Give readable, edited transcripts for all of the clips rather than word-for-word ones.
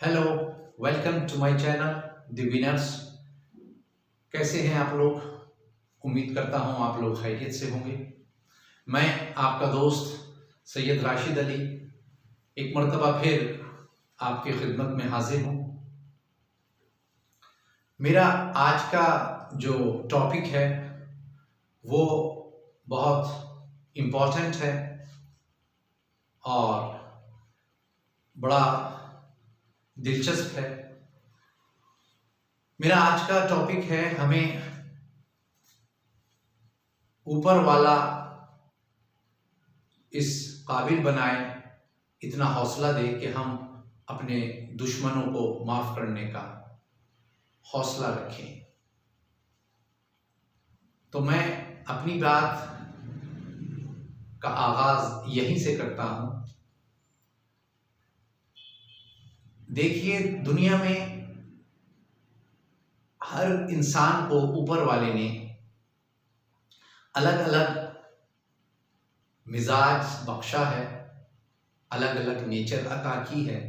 Hello, welcome to my channel the winners. कैसे हैं आप लोग? उम्मीद करता हूं आप लोग खैरियत से होंगे। मैं आपका दोस्त सैयद राशिद अली एक मर्तबा फिर आपकी खिदमत में हाजिर हूं। मेरा आज का जो टॉपिक है वो बहुत इम्पोर्टेंट है और बड़ा दिलचस्प है। मेरा आज का टॉपिक है हमें ऊपर वाला इस काबिल बनाए, इतना हौसला दे कि हम अपने दुश्मनों को माफ करने का हौसला रखें। तो मैं अपनी बात का आगाज यहीं से करता हूं। देखिए, दुनिया में हर इंसान को ऊपर वाले ने अलग अलग मिजाज बख्शा है, अलग अलग नेचर अता की है।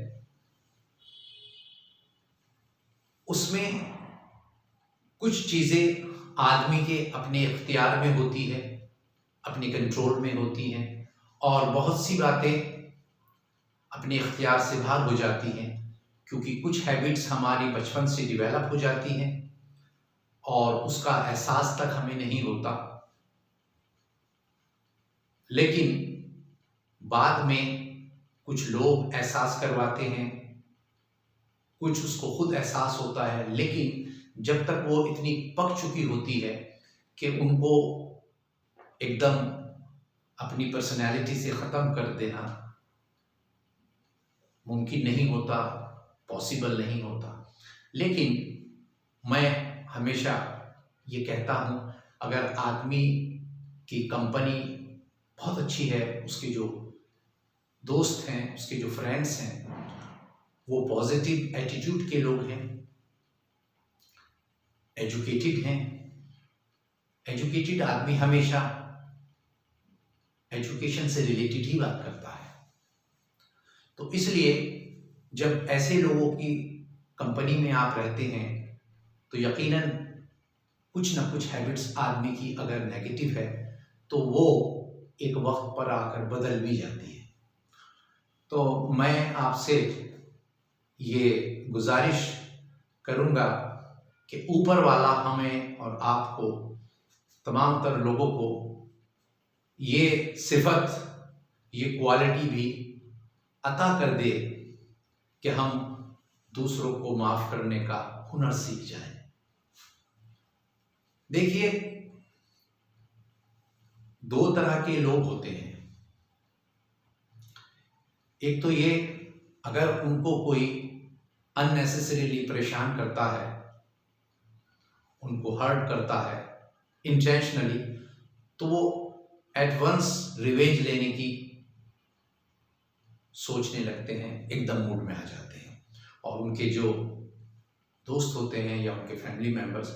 उसमें कुछ चीज़ें आदमी के अपने इख्तियार में होती है, अपने कंट्रोल में होती हैं, और बहुत सी बातें अपने इख्तियार से बाहर हो जाती हैं, क्योंकि कुछ हैबिट्स हमारी बचपन से डेवलप हो जाती हैं और उसका एहसास तक हमें नहीं होता। लेकिन बाद में कुछ लोग एहसास करवाते हैं, कुछ उसको खुद एहसास होता है, लेकिन जब तक वो इतनी पक चुकी होती है कि उनको एकदम अपनी पर्सनैलिटी से ख़त्म कर देना मुमकिन नहीं होता, पॉसिबल नहीं होता। लेकिन मैं हमेशा ये कहता हूँ, अगर आदमी की कंपनी बहुत अच्छी है, उसके जो दोस्त हैं, उसके जो फ्रेंड्स हैं, वो पॉजिटिव एटीट्यूड के लोग हैं, एजुकेटेड हैं। एजुकेटेड आदमी हमेशा एजुकेशन से रिलेटेड ही बात करता है। तो इसलिए जब ऐसे लोगों की कंपनी में आप रहते हैं तो यकीनन कुछ ना कुछ हैबिट्स आदमी की अगर नेगेटिव है तो वो एक वक्त पर आकर बदल भी जाती है। तो मैं आपसे ये गुजारिश करूँगा कि ऊपर वाला हमें और आपको, तमाम तर लोगों को, ये सिफत, ये क्वालिटी भी अता कर दे कि हम दूसरों को माफ करने का हुनर सीख जाएं। देखिए, दो तरह के लोग होते हैं। एक तो ये, अगर उनको कोई अननेसेसरीली परेशान करता है, उनको हर्ट करता है इंटेंशनली, तो वो एट वंस रिवेंज लेने की सोचने लगते हैं, एकदम मूड में आ जाते हैं। और उनके जो दोस्त होते हैं या उनके फैमिली मेंबर्स,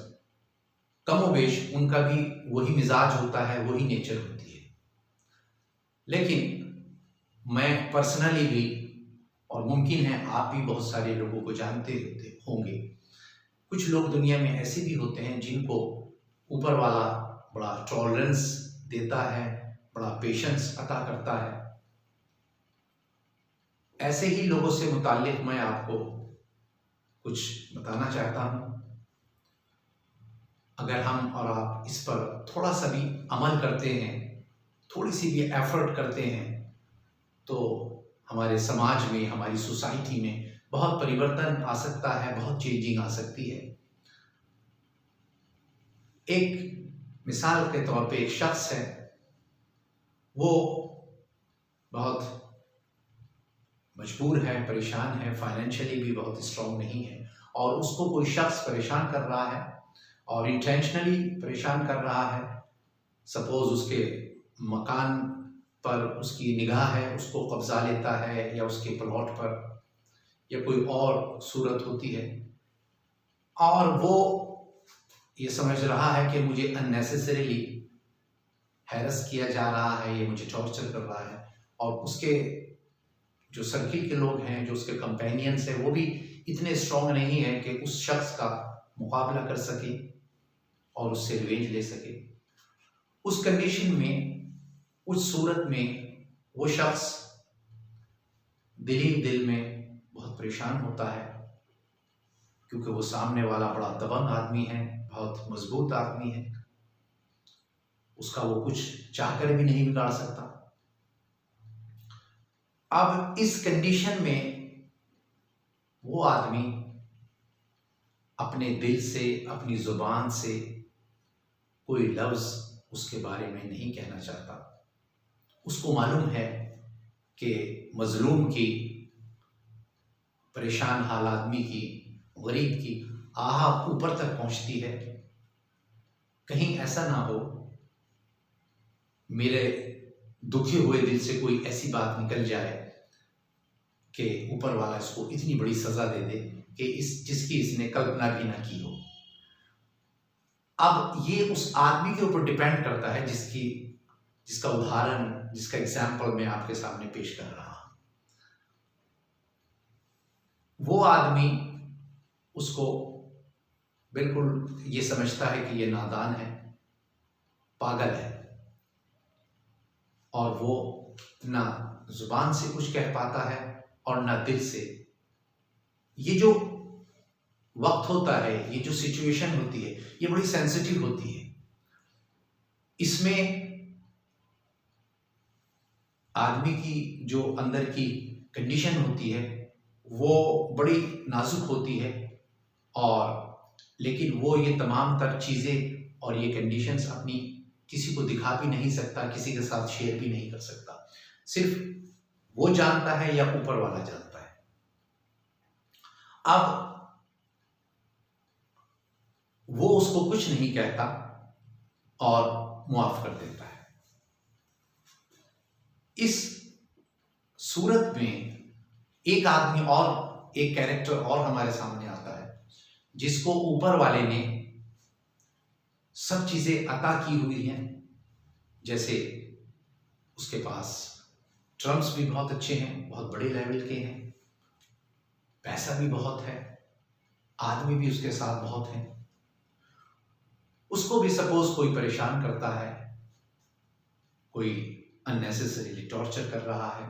कमोबेश उनका भी वही मिजाज होता है, वही नेचर होती है। लेकिन मैं पर्सनली भी, और मुमकिन है आप भी बहुत सारे लोगों को जानते होंगे, कुछ लोग दुनिया में ऐसे भी होते हैं जिनको ऊपर वाला बड़ा टॉलरेंस देता है, बड़ा पेशेंस अता करता है। ऐसे ही लोगों से मुताल्लिक मैं आपको कुछ बताना चाहता हूँ। अगर हम और आप इस पर थोड़ा सा भी अमल करते हैं, थोड़ी सी भी एफर्ट करते हैं, तो हमारे समाज में, हमारी सोसाइटी में बहुत परिवर्तन आ सकता है, बहुत चेंजिंग आ सकती है। एक मिसाल के तौर पे एक शख्स है, वो बहुत मजबूर है, परेशान है, फाइनेंशियली भी बहुत स्ट्रॉन्ग नहीं है, और उसको कोई शख्स परेशान कर रहा है और इंटेंशनली परेशान कर रहा है। सपोज उसके मकान पर उसकी निगाह है, उसको कब्जा लेता है, या उसके प्लॉट पर, या कोई और सूरत होती है, और वो ये समझ रहा है कि मुझे अननेसेसरीली हैरस किया जा रहा है, ये मुझे टॉर्चर कर रहा है, और उसके जो सर्किल के लोग हैं, जो उसके कंपेनियंस हैं, वो भी इतने स्ट्रांग नहीं है कि उस शख्स का मुकाबला कर सके और उससे रिवेंज ले सके। उस कंडीशन में, उस सूरत में वो शख्स दिल ही दिल में बहुत परेशान होता है, क्योंकि वो सामने वाला बड़ा दबंग आदमी है, बहुत मजबूत आदमी है, उसका वो कुछ चाहकर भी नहीं बिगाड़ सकता। अब इस कंडीशन में वो आदमी अपने दिल से, अपनी जुबान से कोई लफ्ज उसके बारे में नहीं कहना चाहता। उसको मालूम है कि मजलूम की, परेशान हाल आदमी की, गरीब की आह ऊपर तक पहुंचती है। कहीं ऐसा ना हो मेरे दुखी हुए दिल से कोई ऐसी बात निकल जाए कि ऊपर वाला इसको इतनी बड़ी सजा दे दे कि जिसकी इसने कल्पना भी ना की हो। अब ये उस आदमी के ऊपर डिपेंड करता है जिसका उदाहरण, जिसका एग्जाम्पल मैं आपके सामने पेश कर रहा हूं। वो आदमी उसको बिल्कुल ये समझता है कि ये नादान है, पागल है, और वो ना जुबान से कुछ कह पाता है और ना दिल से। ये जो वक्त होता है, ये जो सिचुएशन होती है, ये बड़ी सेंसिटिव होती है। इसमें आदमी की जो अंदर की कंडीशन होती है वो बड़ी नाजुक होती है, और लेकिन वो ये तमाम तर चीज़ें और ये कंडीशंस अपनी किसी को दिखा भी नहीं सकता, किसी के साथ शेयर भी नहीं कर सकता। सिर्फ वो जानता है या ऊपर वाला जानता है। अब वो उसको कुछ नहीं कहता और मुआफ कर देता है। इस सूरत में एक आदमी और, एक कैरेक्टर और हमारे सामने आता है, जिसको ऊपर वाले ने सब चीजें अता की हुई हैं। जैसे उसके पास ट्रम्प्स भी बहुत अच्छे हैं, बहुत बड़े लेवल के हैं, पैसा भी बहुत है, आदमी भी उसके साथ बहुत हैं। उसको भी सपोज कोई परेशान करता है, कोई अननेसेसरीली टॉर्चर कर रहा है,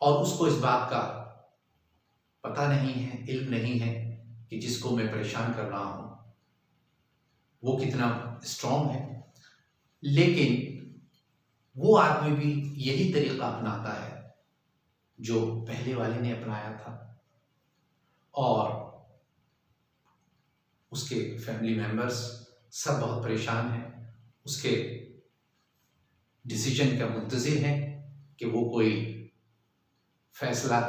और उसको इस बात का पता नहीं है, इल्म नहीं है कि जिसको मैं परेशान कर रहा हूं वो कितना स्ट्रांग है। लेकिन वो आदमी भी यही तरीका अपनाता है जो पहले वाले ने अपनाया था, और उसके फैमिली मेंबर्स सब बहुत परेशान हैं, उसके डिसीजन का मुंतज़िर हैं कि वो कोई फैसला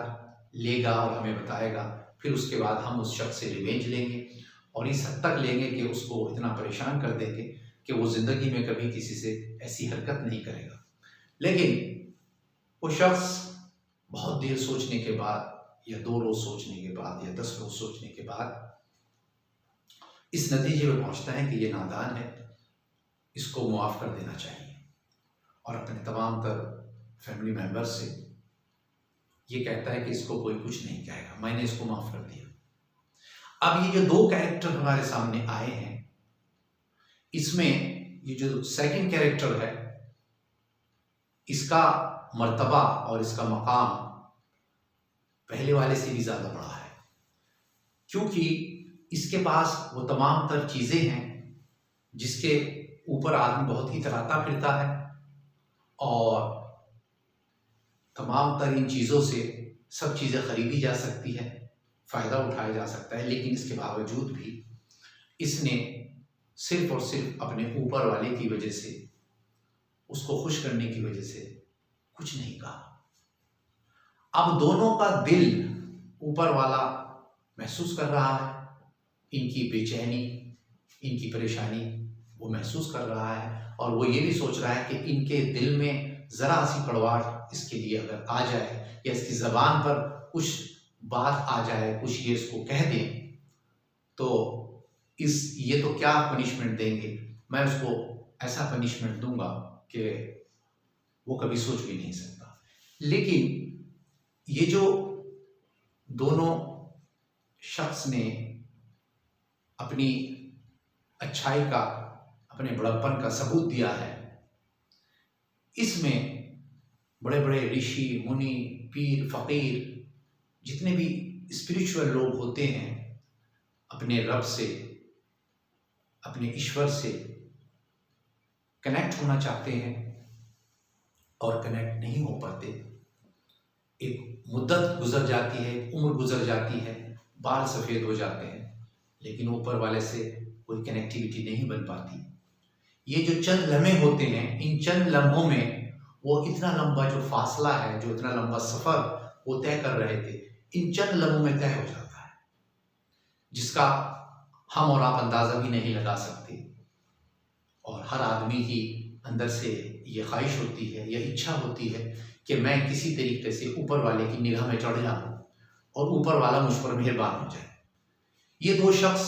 लेगा और हमें बताएगा, फिर उसके बाद हम उस शख्स से रिवेंज लेंगे, और इस हद तक लेंगे कि उसको इतना परेशान कर देंगे कि वो ज़िंदगी में कभी किसी से ऐसी हरकत नहीं करेगा। लेकिन वो शख्स बहुत देर सोचने के बाद, या 2 रोज़ सोचने के बाद, या 10 रोज़ सोचने के बाद इस नतीजे में पहुंचता है कि ये नादान है, इसको मुआफ़ कर देना चाहिए, और अपने तमाम तर फैमिली मेम्बर्स से ये कहता है कि इसको कोई कुछ नहीं कहेगा, मैंने इसको माफ़ कर दिया। अब ये जो 2 कैरेक्टर हमारे सामने आए हैं, इसमें ये जो सेकंड कैरेक्टर है, इसका मर्तबा और इसका मकाम पहले वाले से भी ज़्यादा बड़ा है, क्योंकि इसके पास वो तमाम तर चीज़ें हैं जिसके ऊपर आदमी बहुत इतराता फिरता है, और तमाम तर इन चीज़ों से सब चीज़ें खरीदी जा सकती है, फ़ायदा उठाया जा सकता है। लेकिन इसके बावजूद भी इसने सिर्फ और सिर्फ अपने ऊपर वाले की वजह से, उसको खुश करने की वजह से कुछ नहीं कहा। अब दोनों का दिल ऊपर वाला महसूस कर रहा है, इनकी बेचैनी, इनकी परेशानी वो महसूस कर रहा है, और वो ये भी सोच रहा है कि इनके दिल में ज़रा सी कड़वाहट इसके लिए अगर आ जाए, या इसकी ज़बान पर कुछ बात आ जाए, कुछ ये इसको कह दें, तो ये तो क्या पनिशमेंट देंगे, मैं उसको ऐसा पनिशमेंट दूंगा कि वो कभी सोच भी नहीं सकता। लेकिन ये जो दोनों शख्स ने अपनी अच्छाई का, अपने बड़प्पन का सबूत दिया है, इसमें बड़े बड़े ऋषि, मुनि, पीर, फकीर, जितने भी स्पिरिचुअल लोग होते हैं, अपने रब से, अपने ईश्वर से कनेक्ट होना चाहते हैं और कनेक्ट नहीं हो पाते। एक मुद्दत गुजर जाती है, उम्र गुजर जाती है, बाल सफ़ेद हो जाते हैं, लेकिन ऊपर वाले से कोई कनेक्टिविटी नहीं बन पाती। ये जो चंद लम्हे होते हैं, इन चंद लम्हों में वो इतना लंबा जो फासला है, जो इतना लंबा सफ़र वो तय कर रहे थे, इन चंद लम्हों में तय हो जाता है, जिसका हम और आप अंदाज़ा भी नहीं लगा सकते। और हर आदमी की अंदर से ये ख्वाहिश होती है, यह इच्छा होती है कि मैं किसी तरीके से ऊपर वाले की निगाह में चढ़ जाऊं और ऊपर वाला मुझ पर मेहरबान हो जाए। ये दो शख्स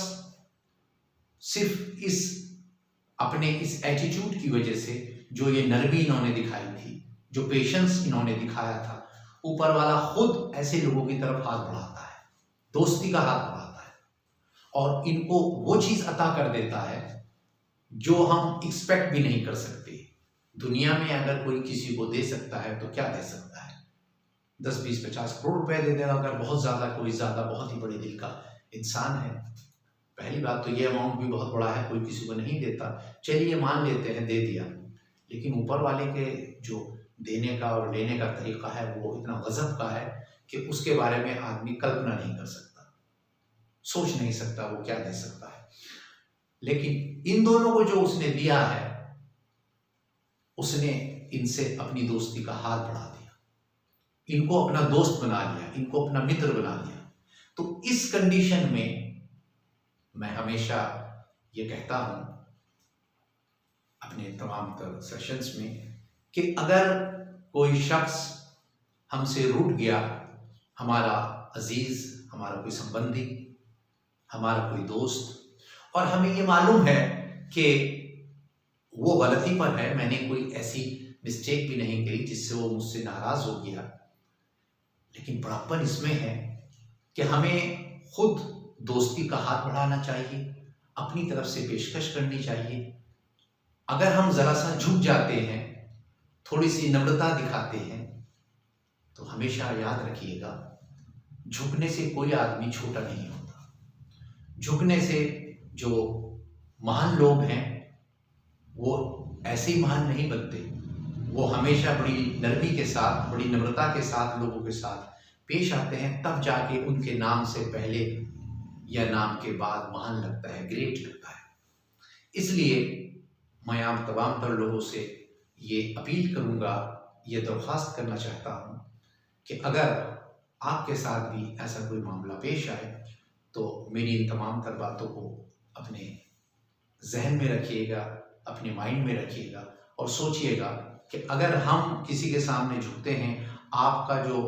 सिर्फ अपने इस एटीट्यूड की वजह से, जो ये नरमी इन्होंने दिखाई थी, जो पेशेंस इन्होंने दिखाया था, ऊपर वाला खुद ऐसे लोगों की तरफ हाथ बढ़ाता है, दोस्ती का हाथ बढ़ाता है और इनको वो चीज़ अता कर देता है जो हम एक्सपेक्ट भी नहीं कर सकते। दुनिया में अगर कोई किसी को दे सकता है तो क्या दे सकता है? 10, 20, 50 करोड़ रुपए दे देगा अगर बहुत ज़्यादा, कोई ज़्यादा बहुत ही बड़े दिल का इंसान है। पहली बात तो ये अमाउंट भी बहुत बड़ा है, कोई किसी को नहीं देता, चलिए मान लेते हैं दे दिया, लेकिन ऊपर वाले के जो देने का और लेने का तरीका है वो इतना गजब का है कि उसके बारे में आदमी कल्पना नहीं कर सकता, सोच नहीं सकता वो क्या दे सकता है। लेकिन इन दोनों को जो उसने दिया है, उसने इनसे अपनी दोस्ती का हाथ बढ़ा दिया, इनको अपना दोस्त बना लिया, इनको अपना मित्र बना लिया। तो इस कंडीशन में मैं हमेशा ये कहता हूं अपने तमाम तर सेशंस में कि अगर कोई शख्स हमसे रूठ गया, हमारा अजीज, हमारा कोई संबंधी, हमारा कोई दोस्त, और हमें ये मालूम है कि वो गलती पर है, मैंने कोई ऐसी मिस्टेक भी नहीं करी जिससे वो मुझसे नाराज हो गया, लेकिन बड़प्पन इसमें है कि हमें खुद दोस्ती का हाथ बढ़ाना चाहिए, अपनी तरफ से पेशकश करनी चाहिए। अगर हम जरा सा झुक जाते हैं, थोड़ी सी नम्रता दिखाते हैं, तो हमेशा याद रखिएगा, झुकने से कोई आदमी छोटा नहीं होता। झुकने से जो महान लोग हैं वो ऐसे ही महान नहीं बनते, वो हमेशा बड़ी नरमी के साथ, बड़ी नम्रता के साथ लोगों के साथ पेश आते हैं, तब जाके उनके नाम से पहले या नाम के बाद महान लगता है, ग्रेट लगता है। इसलिए मैं आप तमाम तर लोगों से ये अपील करूँगा, ये दरख्वास्त करना चाहता हूँ कि अगर आपके साथ भी ऐसा कोई मामला पेश आए तो मेरी इन तमाम तर बातों को अपने जहन में रखिएगा, अपने माइंड में रखिएगा और सोचिएगा कि अगर हम किसी के सामने झुकते हैं, आपका जो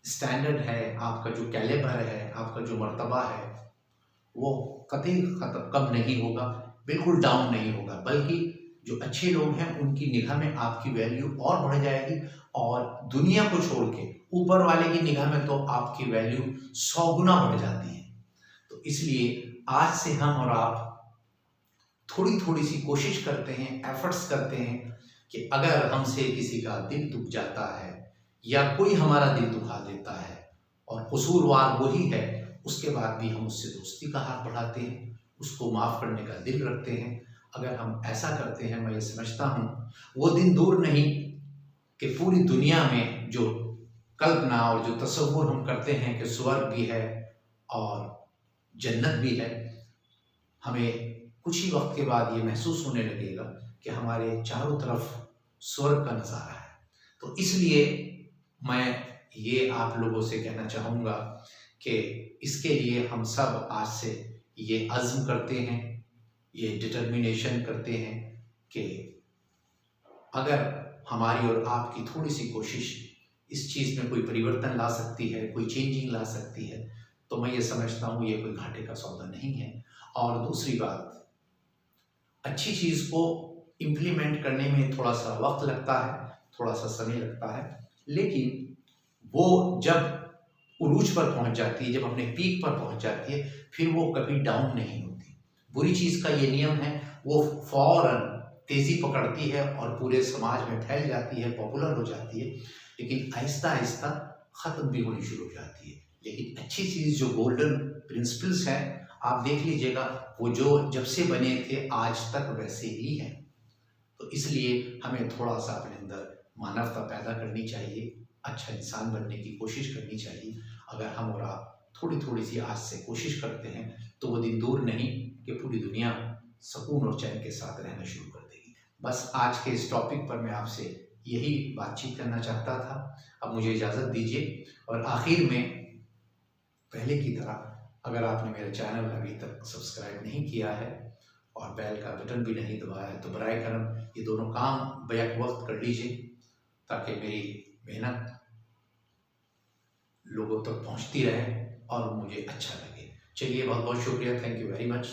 स्टैंडर्ड है, आपका जो कैलिबर है, आपका जो मर्तबा है, वो कतई कम नहीं होगा, बिल्कुल डाउन नहीं होगा, बल्कि जो अच्छे लोग हैं उनकी निगाह में आपकी वैल्यू और बढ़ जाएगी, और दुनिया को छोड़ के ऊपर वाले की निगाह में तो आपकी वैल्यू 100 गुना बढ़ जाती है। तो इसलिए आज से हम और आप थोड़ी थोड़ी सी कोशिश करते हैं, एफर्ट्स करते हैं कि अगर हमसे किसी का दिल दुख जाता है या कोई हमारा दिल दुखा देता है और कसूरवार वही है, उसके बाद भी हम उससे दोस्ती का हाथ बढ़ाते हैं, उसको माफ़ करने का दिल रखते हैं। अगर हम ऐसा करते हैं, मैं ये समझता हूँ वो दिन दूर नहीं कि पूरी दुनिया में जो कल्पना और जो तस्वुर हम करते हैं कि स्वर्ग भी है और जन्नत भी है, हमें कुछ ही वक्त के बाद ये महसूस होने लगेगा कि हमारे चारों तरफ स्वर्ग का नज़ारा है। तो इसलिए मैं ये आप लोगों से कहना चाहूँगा कि इसके लिए हम सब आज से ये अज़्म करते हैं, ये डिटर्मिनेशन करते हैं कि अगर हमारी और आपकी थोड़ी सी कोशिश इस चीज़ में कोई परिवर्तन ला सकती है, कोई चेंजिंग ला सकती है, तो मैं ये समझता हूँ ये कोई घाटे का सौदा नहीं है। और दूसरी बात, अच्छी चीज़ को इम्प्लीमेंट करने में थोड़ा सा वक्त लगता है, थोड़ा सा समय लगता है, लेकिन वो जब उरूज पर पहुंच जाती है, जब अपने पीक पर पहुंच जाती है, फिर वो कभी डाउन नहीं होती। बुरी चीज़ का ये नियम है, वो फौरन तेज़ी पकड़ती है और पूरे समाज में फैल जाती है, पॉपुलर हो जाती है, लेकिन आहिस्ता आहिस्ता ख़त्म भी होनी शुरू हो जाती है। लेकिन अच्छी चीज़ जो गोल्डन प्रिंसिपल्स हैं, आप देख लीजिएगा, वो जो जब से बने थे आज तक वैसे ही हैं। तो इसलिए हमें थोड़ा सा अपने अंदर मानवता पैदा करनी चाहिए, अच्छा इंसान बनने की कोशिश करनी चाहिए। अगर हम और आप थोड़ी थोड़ी सी आज से कोशिश करते हैं तो वो दिन दूर नहीं कि पूरी दुनिया सुकून और चैन के साथ रहना शुरू कर देगी। बस आज के इस टॉपिक पर मैं आपसे यही बातचीत करना चाहता था। अब मुझे इजाज़त दीजिए और आखिर में पहले की तरह, अगर आपने मेरा चैनल अभी तक सब्सक्राइब नहीं किया है और बेल का बटन भी नहीं दबाया है, तो बराए करम ये दोनों काम बैक वक्त कर लीजिए, ताकि मेरी मेहनत लोगों तक पहुंचती रहे और मुझे अच्छा लगे। चलिए, बहुत बहुत शुक्रिया। Thank you very much.